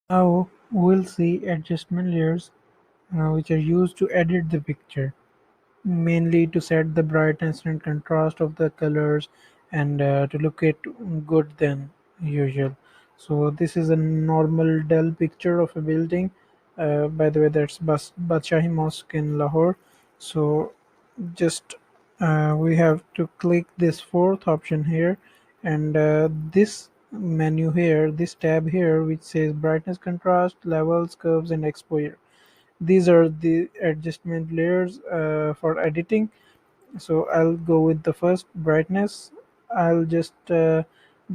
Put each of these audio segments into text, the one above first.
Now we'll see adjustment layers which are used to edit the picture, mainly to set the brightness and contrast of the colors and to look it good than usual. So this is a normal dull picture of a building. By the way, that's Badshahi Mosque in Lahore. So just we have to click this fourth option here, and this menu here, this tab here, which says brightness, contrast, levels, curves, and exposure. These are the adjustment layers for editing. So I'll go with the first, brightness. I'll just the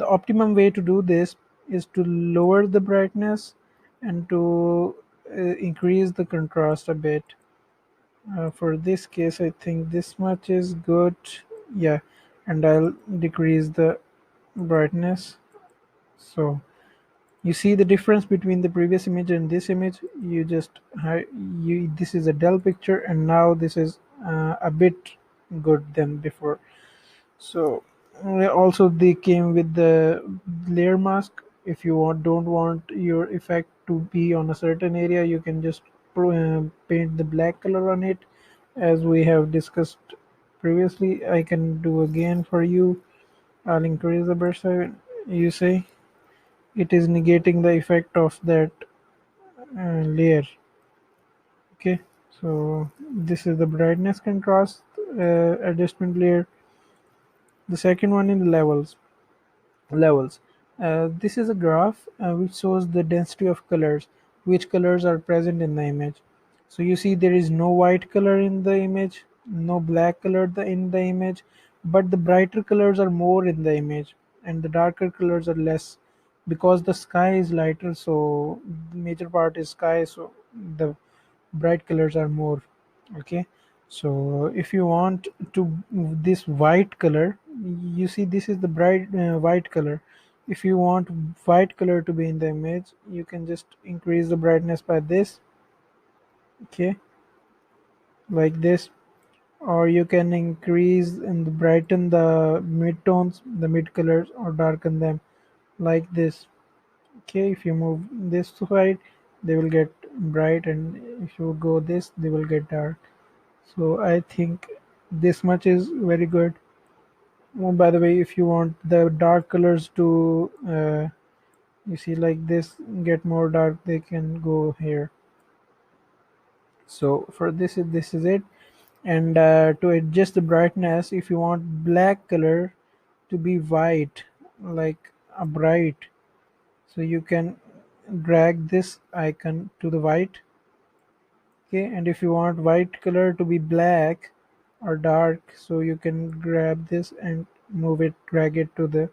optimum way to do this is to lower the brightness and to increase the contrast a bit. For this case, I think this much is good. Yeah, and I'll decrease the brightness. So you see the difference between the previous image and this image. You just you this is a dull picture, and now this is a bit good than before. So also they came with the layer mask. If you don't want your effect to be on a certain area, you can just paint the black color on it, as we have discussed previously. I can do again for you. I'll increase the brush size. You say it is negating the effect of that layer. Okay, so this is the brightness contrast adjustment layer. The second one in levels. This is a graph which shows the density of colors, which colors are present in the image. So you see there is no white color in the image, no black color in the image, but the brighter colors are more in the image and the darker colors are less, because the sky is lighter. So the major part is sky, so the bright colors are more. Okay, so if you want to this white color, you see this is the bright white color. If you want white color to be in the image, you can just increase the brightness by this. Okay, like this. Or you can increase and brighten the mid-tones, the mid colors, or darken them like this. Okay, if you move this side, they will get bright, and if you go this, they will get dark. So I think this much is very good. Oh, by the way, if you want the dark colors to you see like this get more dark, they can go here. So for this is it. And to adjust the brightness, if you want black color to be white, like a bright, so you can drag this icon to the white. Okay, and if you want white color to be black or dark, so you can grab this and move it, drag it to the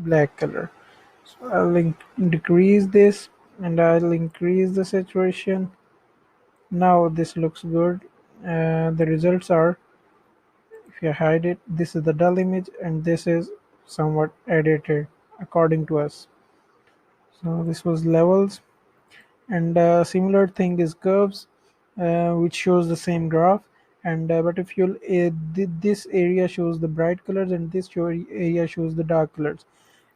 black color. So I'll decrease this, and I'll increase the saturation. Now this looks good. The results are, if you hide it, this is the dull image and this is somewhat edited according to us. So this was levels. And similar thing is curves, which shows the same graph. And but if you this area shows the bright colors and this area shows the dark colors.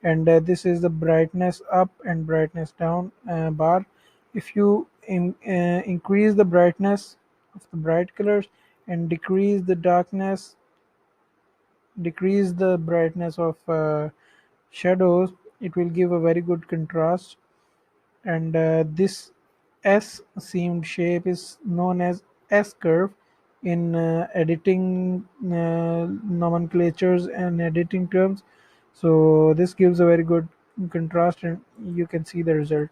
And this is the brightness up and brightness down bar. If you increase the brightness of the bright colors and decrease the brightness of shadows, it will give a very good contrast. And this S seamed shape is known as S curve in editing nomenclatures and editing terms. So this gives a very good contrast, and you can see the result.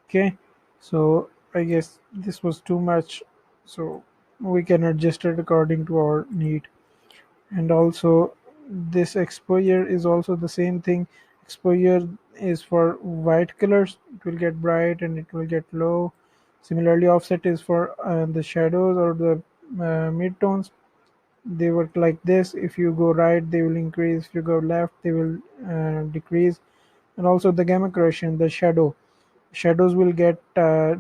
Okay, so I guess this was too much, so we can adjust it according to our need. And also this exposure is also the same thing. Exposure is for white colors, it will get bright and it will get low. Similarly, offset is for the shadows or the mid-tones. They work like this. If you go right, they will increase. If you go left, they will decrease. And also the gamma correction, the shadows will get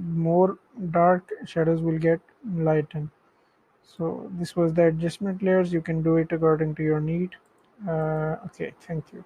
more dark, shadows will get lightened. So this was the adjustment layers. You can do it according to your need. Okay, thank you.